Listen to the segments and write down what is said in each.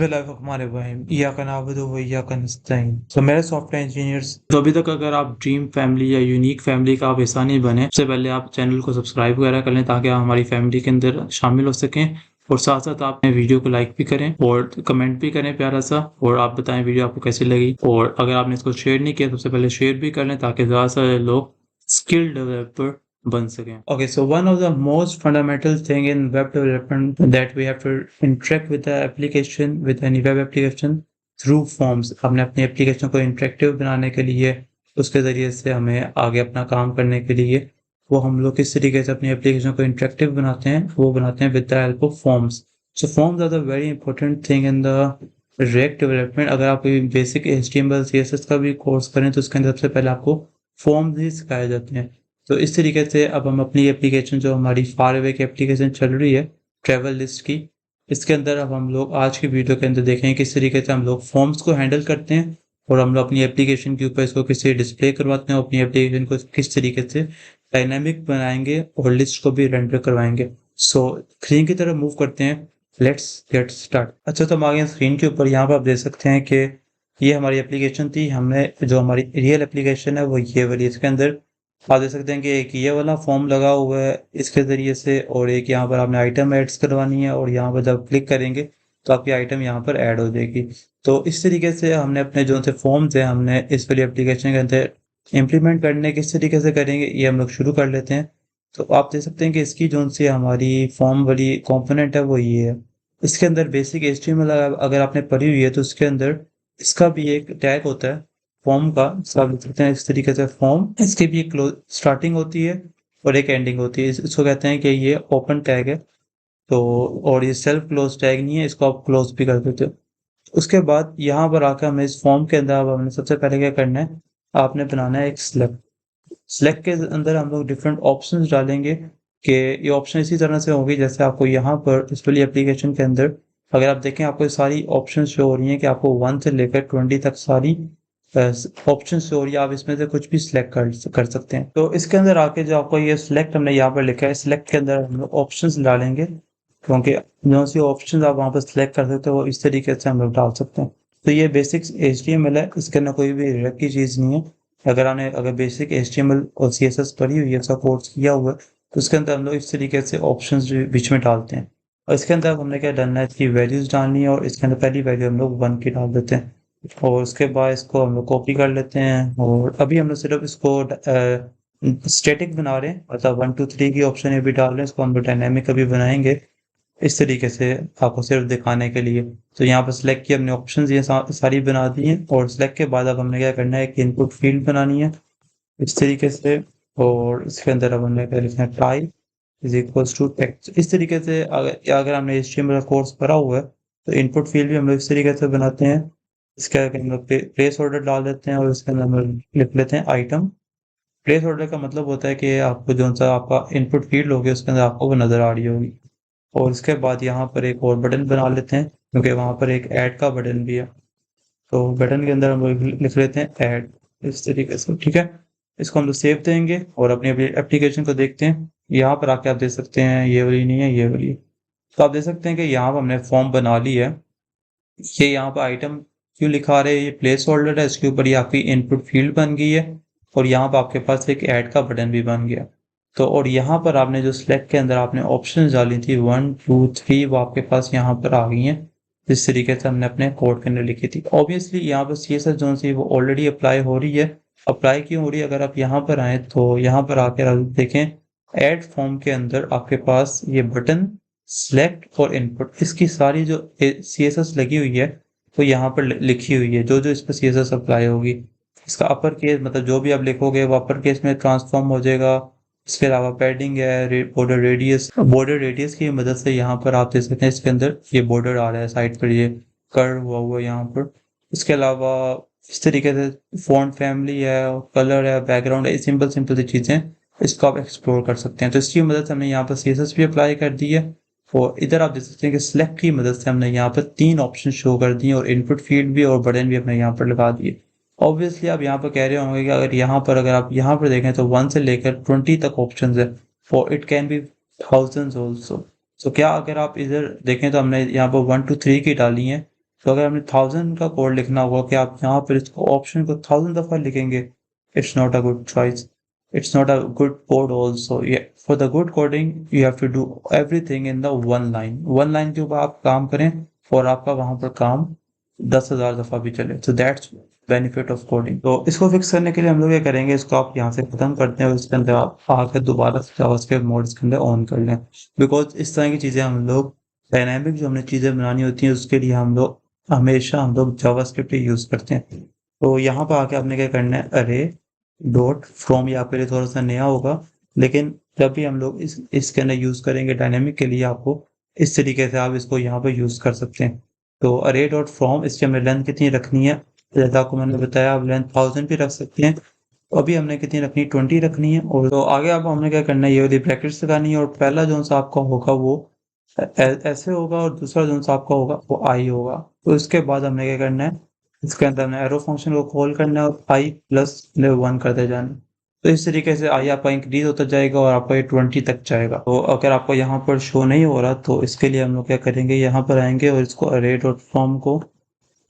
बिस्मिल्लाहिर्रहमानिर्रहीम इय्याका नअबुदु व इय्याका नस्तईन। तो मेरे सॉफ्टवेयर इंजीनियर्स, तो अभी तक अगर आप ड्रीम फैमिली या यूनिक फैमिली का आप हिस्सा नहीं बने, सबसे पहले आप चैनल को सब्सक्राइब वगैरह कर लें ताकि आप हमारी फैमिली के अंदर शामिल हो सकें। और साथ साथ आप वीडियो को लाइक भी करें और कमेंट भी करें प्यारा सा, और आप बताएं वीडियो आपको कैसी लगी। और अगर आपने इसको शेयर नहीं किया तो सबसे पहले शेयर भी कर लें ताकि ज़्यादा से ज़्यादा लोग स्किल डेवलपर बन सकें। Okay, so one of the most fundamental thing in web development that we have to interact with the application, with any web application through forms। हमने अपनी एप्लीकेशन को इंटरेक्टिव बनाने के लिए, उसके ज़रिए से हमें आगे अपना काम करने के लिए, वो हम लोग किस तरीके से अपनी एप्लीकेशन को इंटरेक्टिव बनाते हैं, वो बनाते हैं with the help of forms. So forms are the very important thing in the React development. अगर आप कोई बेसिक HTML CSS का भी कोर्स करें तो उसके अंदर सबसे पहले आपको फॉर्म्स ही सिखाए जाते हैं। तो इस तरीके से अब हम अपनी एप्लीकेशन, जो हमारी फार अवे की एप्लीकेशन चल रही है ट्रैवल लिस्ट की, इसके अंदर अब हम लोग आज की वीडियो के अंदर देखेंगे किस तरीके से हम लोग फॉर्म्स को हैंडल करते हैं और हम लोग अपनी एप्लीकेशन के ऊपर इसको किस डिस्प्ले करवाते हैं, अपनी एप्लीकेशन को किस तरीके से डायनामिक बनाएंगे और लिस्ट को भी रेंडर करवाएंगे। सो स्क्रीन की तरफ मूव करते हैं, लेट्स गेट स्टार्ट। अच्छा, तो हम आगे स्क्रीन के ऊपर यहाँ पर आप देख सकते हैं कि ये हमारी एप्लीकेशन थी। हमने जो हमारी रियल एप्लीकेशन है वो ये वाली, इसके अंदर आप देख सकते हैं कि एक ये वाला फॉर्म लगा हुआ है इसके ज़रिए से, और एक यहाँ पर आपने आइटम एड्स करवानी है और यहाँ पर जब क्लिक करेंगे तो आपकी आइटम यहाँ पर ऐड हो जाएगी। तो इस तरीके से हमने अपने जो से फॉर्म्स हैं हमने इस वाली एप्लीकेशन के अंदर इम्प्लीमेंट करने किस तरीके से करेंगे ये हम लोग शुरू कर लेते हैं। तो आप देख सकते हैं कि इसकी जो सी हमारी फॉर्म वाली कॉम्पोनेंट है वो ये है। इसके अंदर बेसिक HTML अगर आपने पढ़ी हुई है तो उसके अंदर इसका भी एक टैग होता है फॉर्म का। आप देख सकते हैं इस तरीके से फॉर्म, इसकी भी एक स्टार्टिंग होती है और एक एंडिंग होती है। इसको कहते हैं कि ये ओपन टैग है। तो और ये सेल्फ क्लोज टैग नहीं है, इसको आप क्लोज भी कर देते हो। उसके बाद यहाँ पर आकर हमें इस फॉर्म के अंदर अब हमने सबसे पहले क्या करना है, आपने बनाना है एक सेलेक्ट के अंदर हम लोग डिफरेंट ऑप्शंस डालेंगे कि ये ऑप्शन इसी तरह से होंगी जैसे आपको यहाँ पर इस वाली एप्लीकेशन के अंदर अगर आप देखें आपको सारी ऑप्शन शो हो रही हैं कि आपको 1 से लेकर 20 तक सारी ऑप्शन शो हो रही है। आप इसमें से कुछ भी सिलेक्ट कर सकते हैं। तो इसके अंदर आके जो आपको ये सिलेक्ट हमने यहाँ पर लिखा है, सिलेक्ट के अंदर हम लोग ऑप्शन डालेंगे क्योंकि जो सी ऑप्शन आप वहाँ पर सिलेक्ट कर सकते हो वो इस तरीके से हम लोग डाल सकते हैं। तो ये बेसिक HTML है, इसके अंदर कोई भी रिएक्ट की चीज़ नहीं है। अगर बेसिक HTML और CSS पढ़ी हुई है, उसका कोर्स किया हुआ है, तो उसके अंदर हम लोग इस तरीके से ऑप्शंस बीच में डालते हैं। और इसके अंदर हमने क्या डालना है, इसकी वैल्यूज डालनी है और इसके अंदर पहली वैल्यू हम लोग 1 की डाल देते हैं और उसके बाद इसको हम लोग कॉपी कर लेते हैं। और अभी हम लोग सिर्फ इसको स्टैटिक बना रहे हैं, मतलब 1 2 3 की ऑप्शन ये भी डाल रहे हैं, इसको हम लोग डायनेमिक अभी बनाएंगे इस तरीके से आपको सिर्फ दिखाने के लिए। तो यहाँ पर सिलेक्ट की हमने ऑप्शंस ये सारी बना दी हैं और सिलेक्ट के बाद अब हमने क्या करना है, एक इनपुट फील्ड बनानी है इस तरीके से। और इसके अंदर अब हमने क्या लिखना है, type is equals to text. इस तरीके से अगर हमने HTML का कोर्स करा हुआ है तो इनपुट फील्ड भी हम लोग इस तरीके से बनाते हैं। इसके आगे हम लोग प्लेस ऑर्डर डाल देते हैं और इसके अंदर हम लोग लिख लेते हैं आइटम। प्लेस ऑर्डर का मतलब होता है कि आपको जो सा आपका इनपुट फील्ड होगी उसके अंदर आपको वो नज़र आ रही होगी। और इसके बाद यहाँ पर एक और बटन बना लेते हैं क्योंकि वहाँ पर एक ऐड का बटन भी है। तो बटन के अंदर हम लोग लिख लेते हैं ऐड इस तरीके से, ठीक है। इसको हम लोग सेव देंगे और अपनी एप्लीकेशन को देखते हैं। यहाँ पर आके आप देख सकते हैं ये वाली नहीं है, ये वाली। तो आप देख सकते हैं कि यहाँ पर हमने फॉर्म बना ली है। ये यहाँ पर आइटम क्यों लिखा रहे हैं, ये प्लेस होल्डर है, इसके ऊपर ये आपकी इनपुट फील्ड बन गई है और यहाँ पर आपके पास एक ऐड का बटन भी बन गया। तो और यहाँ पर आपने जो सिलेक्ट के अंदर आपने ऑप्शन डाली थी 1 2 3 वो आपके पास यहाँ पर आ गई हैं जिस तरीके से हमने अपने कोड के अंदर लिखी थी। ऑब्वियसली यहाँ पर CSS जो सी वो ऑलरेडी अप्लाई हो रही है। अप्लाई क्यों हो रही है, अगर आप यहाँ पर आए तो यहाँ पर आकर आप देखें ऐड फॉर्म के अंदर आपके पास ये बटन सिलेक्ट और इनपुट, इसकी सारी जो CSS लगी हुई है वो यहाँ पर लिखी हुई है। जो जो इस पर CSS अप्लाई होगी इसका अपर केस, मतलब जो भी आप लिखोगे वो अपर केस में ट्रांसफॉर्म हो जाएगा। इसके अलावा पैडिंग है, बॉर्डर रेडियस की मदद से यहाँ पर आप देख सकते हैं इसके अंदर ये बॉर्डर आ रहा है साइड पर, ये कर्व हुआ यहाँ पर। इसके अलावा इस तरीके से फॉन्ट फैमिली है, कलर है, बैकग्राउंड है, सिंपल सी चीज़ें इसको आप एक्सप्लोर कर सकते हैं। तो इसकी मदद से हमने यहाँ पर CSS भी अप्लाई कर दी है। और इधर आप देख सकते हैं कि सिलेक्ट की मदद से हमने यहाँ पर 3 ऑप्शन शो कर दिए और इनपुट फील्ड भी और बटन भी हमने यहाँ पर लगा दिए। ऑब्वियसली आप यहाँ पर कह रहे होंगे कि अगर आप यहाँ पर देखें तो 1 से लेकर 20 तक ऑप्शंस है और it can be thousands also. तो क्या अगर आप इधर देखें तो हमने यहाँ पर 1 2 3 की डाली है तो अगर हमें 1000 का कोड लिखना होगा कि आप यहाँ पर इसको ऑप्शन को 1000 दफ़ा लिखेंगे, it's not a good choice, it's not a good code also. For the good coding you have to do everything in the one line के ऊपर आप काम करें और आपका वहां पर काम 10,000 दफ़ा भी चले। तो दैट्स बेनिफिट ऑफ कोडिंग। तो इसको फिक्स करने के लिए हम लोग ये करेंगे, इसको आप यहाँ से खत्म करते हैं और इसके अंदर आप आकर दोबारा से जावास्क्रिप्ट मोड इसके अंदर ऑन कर लें, बिकॉज इस तरह की चीज़ें हम लोग डायनामिक जो हमने चीज़ें बनानी होती हैं उसके लिए हम लोग जावास्क्रिप्ट ही यूज़ करते हैं। तो यहाँ पर आके आपने क्या करना है, अरे डॉट फ्रॉम, ये आपके लिए थोड़ा सा नया होगा, लेकिन जब भी हम लोग इसके अंदर यूज़ करेंगे डायनामिक के लिए, आपको इस तरीके से आप इसको यहाँ पर यूज़ कर सकते हैं। तो अरे डॉट फ्रॉम, इसकी हमें लेंथ कितनी रखनी है, जैसा आपको मैंने बताया आप लेंथ 1000 भी रख सकते हैं। तो अभी हमने कितनी रखनी है, 20 रखनी है। और तो आगे आप हमने क्या करना है, ये वाली ब्रैकेट्स लगानी है और पहला जो सा आपका होगा वो ऐसे होगा और दूसरा जो सा आपका होगा वो आई होगा। तो इसके बाद हमने क्या करना है, इसके अंदर हमने एरो फंक्शन को कॉल करना है और आई प्लस 1 करते जाना है। तो इस तरीके से आई आपका इंक्रीज होता जाएगा और आपका ये 20 तक जाएगा। तो अगर आपको यहाँ पर शो नहीं हो रहा तो इसके लिए हम लोग क्या करेंगे, यहाँ पर आएंगे और इसको अरे डॉट फॉर्म को,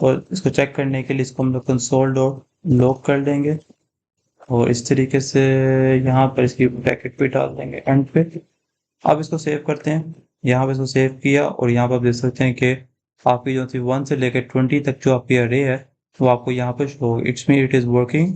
और इसको चेक करने के लिए इसको हम लोग कंसोल डॉट लॉग कर देंगे और इस तरीके से यहाँ पर इसकी ब्रैकेट भी डाल देंगे एंड पे। अब इसको सेव करते हैं, यहाँ पे इसको सेव किया और यहाँ पर आप देख सकते हैं कि आपकी जो थी 1 से लेकर 20 तक जो आपकी अरे है वो आपको यहाँ पर शो होगी। It's mean it is working.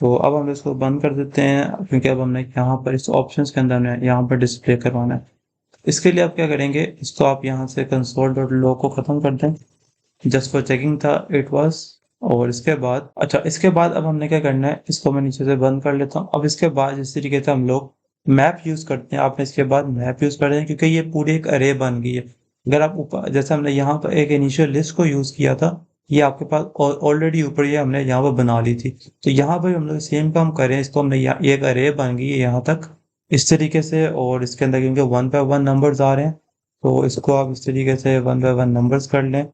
तो अब हम इसको बंद कर देते हैं क्योंकि अब हमने यहाँ पर इस ऑप्शंस के अंदर हमने यहाँ पर डिस्प्ले करवाना है। इसके लिए आप क्या करेंगे, इसको आप यहाँ से कंसोल डॉट लॉग को ख़त्म कर दें, जस्ट फॉर चेकिंग था इट वाज। और इसके बाद इसके बाद अब हमने क्या करना है, इसको मैं नीचे से बंद कर लेता हूँ। अब इसके बाद इस तरीके से हम लोग मैप यूज करते हैं। आपने इसके बाद मैप यूज कर रहे हैं क्योंकि ये पूरी एक अरे बन गई है। अगर आप ऊपर जैसे हमने यहाँ पर एक इनिशियल लिस्ट को यूज किया था, ये आपके पास ऑलरेडी ऊपर ये हमने यहाँ पर बना ली थी। तो यहाँ पर हम लोग सेम काम करें, इसको हमने ये एक अरे बन गई है यहाँ तक इस तरीके से, और इसके अंदर क्योंकि 1 बाय 1 नंबर्स आ रहे हैं तो इसको आप इस तरीके से 1 बाय 1 नंबर्स कर लें।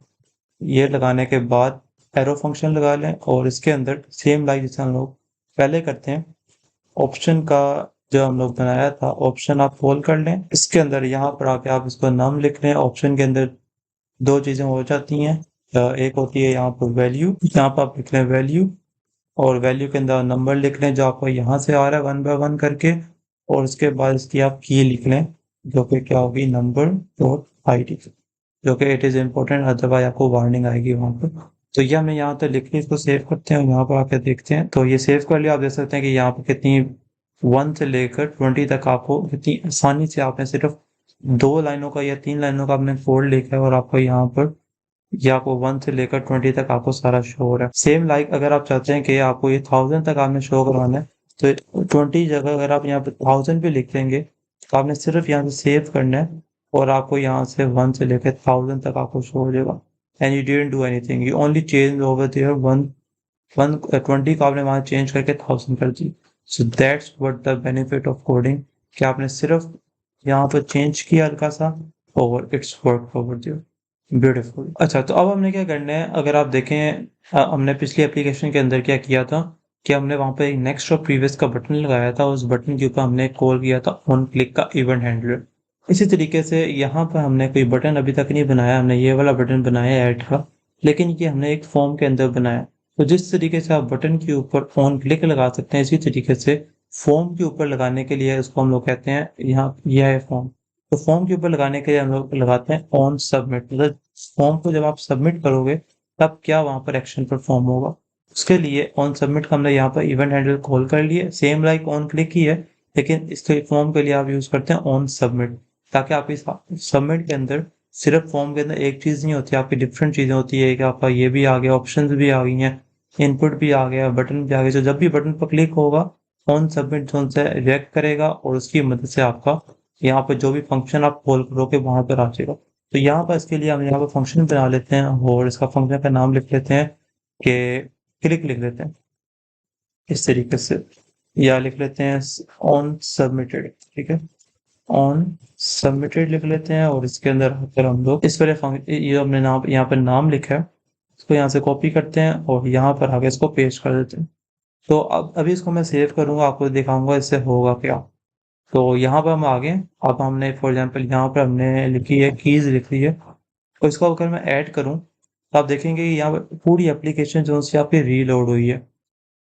ये लगाने के बाद एरो फंक्शन लगा लें और इसके अंदर सेम लाइक जैसे हम लोग पहले करते हैं, ऑप्शन का जो हम लोग बनाया था ऑप्शन आप खोल कर लें। इसके अंदर यहाँ पर आके आप इसको नाम लिख लें। ऑप्शन के अंदर दो चीज़ें हो जाती हैं, एक होती है यहाँ पर वैल्यू, यहाँ पर आप लिख लें वैल्यू, और वैल्यू के अंदर नंबर लिख लें जो आपको यहाँ से आ रहा है 1 बाय 1 करके, और उसके बाद इसकी आप की लिख लें जो कि क्या होगी, नंबर डॉट ID, जो कि इट इज़ इम्पोर्टेंट, अदरवाइज आपको वार्निंग आएगी वहाँ पर। तो ये हमने यहाँ तक लिख लिया, इसको सेव करते हैं और यहाँ पर आकर देखते हैं। तो ये सेव कर लिया, आप देख सकते हैं कि यहाँ पर कितनी 1 से लेकर 20 तक आपको कितनी आसानी से आपने सिर्फ 2 लाइनों का या 3 लाइनों का आपने कोड लिखा है और आपको यहाँ पर ये आपको 1 से लेकर 20 तक आपको सारा शो हो रहा है। सेम लाइक अगर आप चाहते हैं कि आपको ये 1000 तक आपने शो करवाना है तो 20 जगह अगर आप यहाँ पे 1000 भी लिख देंगे तो आपने सिर्फ यहाँ से सेव करना है और आपको यहाँ से 1 से लेकर 1000 तक आपको शो हो जाएगा। And you didn't do anything, you only change over there 20 को आपने वहाँ चेंज करके 1000 कर दी। So that's what the benefit of coding, कि आपने सिर्फ यहाँ पर चेंज किया हल्का सा और it's work over there. Beautiful. अच्छा, तो अब हमने क्या करना है, अगर आप देखें हमने पिछली एप्लीकेशन के अंदर क्या किया था कि हमने वहाँ पे एक नेक्स्ट और प्रीवियस का बटन लगाया था, उस बटन के ऊपर हमने कॉल किया था ऑन क्लिक का इवेंट हैंडलर। इसी तरीके से यहाँ पर हमने कोई बटन अभी तक नहीं बनाया, हमने ये वाला बटन बनाया है ऐड का, लेकिन ये हमने एक फॉर्म के अंदर बनाया। तो जिस तरीके से आप बटन के ऊपर ऑन क्लिक लगा सकते हैं, इसी तरीके से फॉर्म के ऊपर लगाने के लिए इसको हम लोग कहते हैं, यहाँ यह है फॉर्म। तो फॉर्म के ऊपर लगाने के लिए हम लोग लगाते हैं ऑन सबमिट, मतलब फॉर्म को जब आप सबमिट करोगे तब क्या वहां पर एक्शन परफॉर्म होगा। उसके लिए ऑन सबमिट का हमने यहाँ पर इवेंट हैंडल कॉल कर लिए, सेम लाइक ऑन क्लिक ही है, लेकिन इसके फॉर्म के लिए आप यूज करते हैं ऑन सबमिट, ताकि आपकी सबमिट के अंदर सिर्फ फॉर्म के अंदर एक चीज नहीं होती, आपकी डिफरेंट चीजें होती है कि आपका ये भी आ गया, ऑप्शन भी आ गई हैं, इनपुट भी आ गया, बटन भी आ गया। तो जब भी बटन पर क्लिक होगा ऑन सबमिट जोन से रिएक्ट करेगा और उसकी मदद से आपका यहाँ पर जो भी फंक्शन आप कॉल करोगे वहां पर आ जाएगा। तो यहाँ पर इसके लिए हम यहाँ पर फंक्शन बना लेते हैं और इसका फंक्शन का नाम लिख लेते हैं कि क्लिक लिख लेते हैं इस तरीके से, या लिख लेते हैं ऑन सबमिटेड, ठीक है, ऑन सबमिटेड लिख लेते हैं। और इसके अंदर आकर हम लोग इस पर ये हमने नाम यहाँ पर नाम लिखा है, इसको यहाँ से कॉपी करते हैं और यहाँ पर आगे इसको पेस्ट कर देते हैं। तो अब अभी इसको मैं सेव करूंगा, आपको दिखाऊंगा इससे होगा क्या। तो यहाँ पर हम आ गए। अब हमने फॉर एग्जांपल यहाँ पर हमने लिखी है कीज लिख ली है, तो इसको अगर मैं ऐड करूँ तो आप देखेंगे कि यहाँ पे पूरी एप्लीकेशन जो सी आपकी रीलोड हुई है।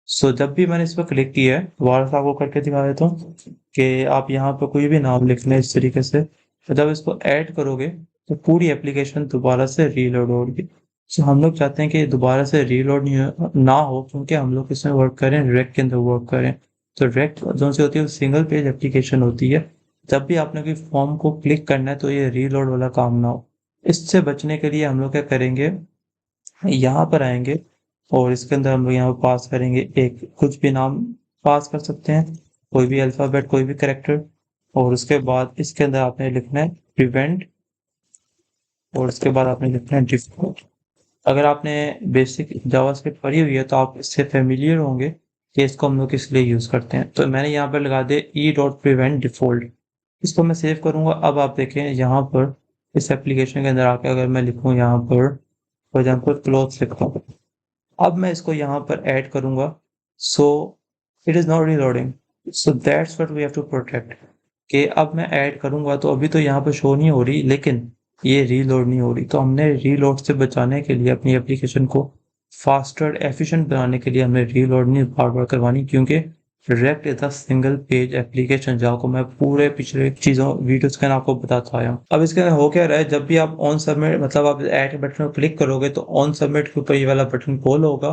सो जब भी मैंने इस पर क्लिक किया है, दोबारा से आपको करके दिखा देता हूँ कि आप यहाँ पर कोई भी नाम लिख लें इस तरीके से, तो जब इसको ऐड करोगे तो पूरी एप्लीकेशन दोबारा से रीलोड होगी। सो हम लोग चाहते हैं कि दोबारा से रीलोड नहीं ना हो, क्योंकि हम लोग इसमें वर्क करें, रेक के अंदर वर्क करें। तो रेक जो सी होती है वो सिंगल पेज एप्लीकेशन होती है। जब भी आपने कोई फॉर्म को क्लिक करना है तो ये रीलोड वाला काम ना हो। इससे बचने के लिए हम लोग क्या करेंगे, यहाँ पर आएंगे और इसके अंदर हम लोग यहाँ पर पास करेंगे एक कुछ भी नाम पास कर सकते हैं, कोई भी अल्फ़ाबेट, कोई भी कैरेक्टर। और उसके बाद इसके अंदर आपने लिखना है प्रिवेंट, और उसके बाद आपने लिखना है डिफ़ॉल्ट। अगर आपने बेसिक जावास्क्रिप्ट पढ़ी हुई है तो आप इससे फ़ैमिलियर होंगे कि इसको हम लोग किस लिए यूज़ करते हैं। तो मैंने यहाँ पर लगा दिया e.prevent default। इसको मैं सेव करूँगा। अब आप देखें यहाँ पर इस एप्लीकेशन के अंदर आके अगर मैं लिखूँ यहाँ पर फॉर एग्जाम्पल क्लोथ्स लिखता हूँ, अब मैं इसको यहाँ पर ऐड करूँगा। So it is not reloading, so that's what we have to protect. कि अब मैं ऐड करूँगा तो अभी तो यहाँ पर शो नहीं हो रही, लेकिन ये रीलोड नहीं हो रही। तो हमने रीलोड से बचाने के लिए अपनी एप्लीकेशन को फास्टर एफिशिएंट बनाने के लिए हमें रीलोड नहीं बार बार करवानी, क्योंकि react is a single page application, जहाँ को मैं पूरे पिछले चीज़ों वीडियोस के आपको बताता आया हूँ। अब इसके अंदर हो क्या रहा है, जब भी आप ऑन सबमिट मतलब आप ऐड बटन पर क्लिक करोगे तो ऑन सबमिट के ऊपर ये वाला बटन कॉल होगा,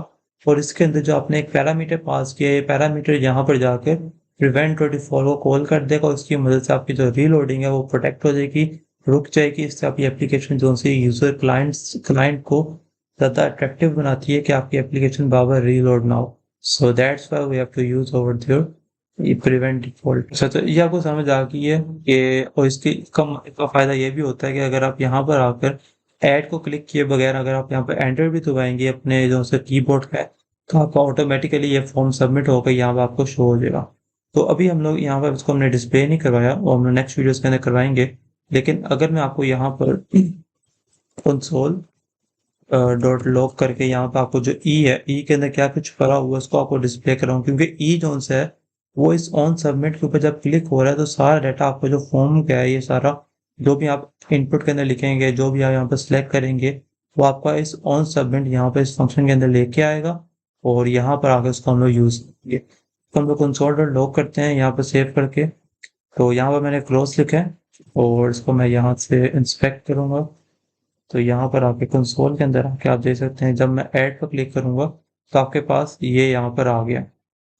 और इसके अंदर जो आपने एक पैरामीटर पास किया है, ये पैरामीटर यहाँ पर जाके प्रिवेंट और डिफॉल्ट को कॉल कर देगा, और इसकी मदद से आपकी जो रीलोडिंग है वो प्रोटेक्ट हो जाएगी, रुक जाएगी। इससे आपकी एप्लीकेशन जो सी यूजर क्लाइंट को ज़्यादा अट्रैक्टिव बनाती है कि आपकी एप्लीकेशन बार बार रीलोड ना हो। So that's why we have to use over there ये प्रिवेंट डिफॉल्ट। अच्छा, तो ये आपको समझ आ गई है कि, और इसका फायदा ये भी होता है कि अगर आप यहाँ पर आकर ऐड को क्लिक किए बगैर अगर आप यहाँ पर एंटर भी दबाएंगे अपने जो से कीबोर्ड का है, तो आपका ऑटोमेटिकली ये फॉर्म सबमिट होकर यहाँ पर आपको शो हो जाएगा। तो अभी हम लोग यहाँ पर इसको हमने डिस्प्ले नहीं करवाया, और हम नेक्स्ट वीडियोस के अंदर करवाएंगे। लेकिन अगर मैं आपको यहाँ पर कंसोल डॉट लॉग करके यहाँ पे आपको जो ई है, ई के अंदर क्या कुछ पड़ा हुआ है उसको आपको डिस्प्ले कर रहा हूँ, क्योंकि ई जोन से है वो इस ऑन सबमिट के ऊपर जब क्लिक हो रहा है तो सारा डाटा आपको जो फॉर्म का है, ये सारा जो भी आप इनपुट के अंदर लिखेंगे, जो भी आप यहाँ पर सिलेक्ट करेंगे, वो आपका इस ऑन सबमिट यहाँ पे इस फंक्शन के अंदर लेके आएगा, और यहाँ पर आकर उसको हम लोग यूज करेंगे। तो हम लोग कंसोल डॉट लॉग करते हैं यहाँ पर सेव करके। तो यहाँ पर मैंने क्लोज लिखा है, और इसको मैं यहाँ से इंस्पेक्ट करूँगा। तो यहाँ पर आके कंसोल के अंदर आके आप देख सकते हैं, जब मैं ऐड पर क्लिक करूँगा तो आपके पास ये यहाँ पर आ गया।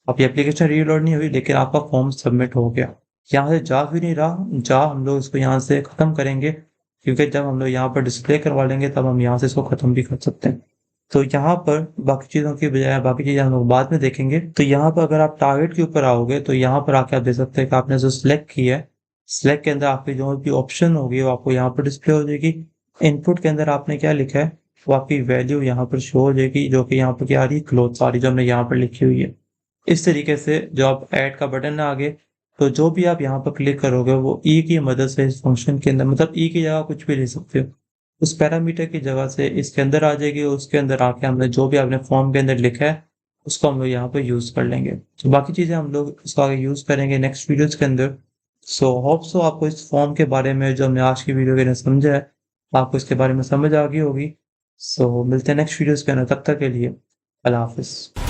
आपकी एप्लीकेशन रीलोड नहीं हुई, लेकिन आपका फॉर्म सबमिट हो गया। यहाँ से जा भी नहीं रहा, हम लोग इसको यहाँ से ख़त्म करेंगे, क्योंकि जब हम लोग यहाँ पर डिस्प्ले करवा लेंगे तब हम यहाँ से इसको ख़त्म भी कर सकते हैं। तो यहाँ पर बाकी चीज़ों की बजाय बाकी चीज़ें हम लोग बाद में देखेंगे। तो यहाँ पर अगर आप टारगेट के ऊपर आओगे तो यहाँ पर आके आप देख सकते हैं कि आपने जो सिलेक्ट किया है, सिलेक्ट के अंदर आपकी जो भी ऑप्शन होगी वो आपको यहाँ पर डिस्प्ले हो जाएगी। इनपुट के अंदर आपने क्या लिखा है वो आपकी वैल्यू यहाँ पर शो हो जाएगी, जो कि यहाँ पर क्या आ रही है, क्लोथ सारी जो हमने यहाँ पर लिखी हुई है। इस तरीके से जो आप ऐड का बटन है आगे, तो जो भी आप यहाँ पर क्लिक करोगे वो ई की मदद से इस फंक्शन के अंदर, मतलब ई की जगह कुछ भी ले सकते हो, उस पैरामीटर की जगह से इसके अंदर आ जाएगी। उसके अंदर आके हमने जो भी आपने फॉर्म के अंदर लिखा है उसको हम लोग यहाँ पर यूज कर लेंगे। तो बाकी चीजें हम लोग इसको आगे यूज करेंगे नेक्स्ट वीडियोज के अंदर। सो होप सो आपको इस फॉर्म के बारे में जो हमने आज की वीडियो के अंदर समझा है, आपको इसके बारे में समझ आ गई होगी। सो मिलते हैं नेक्स्ट वीडियोस के अंदर, तब तक के लिए अल्लाह हाफिज।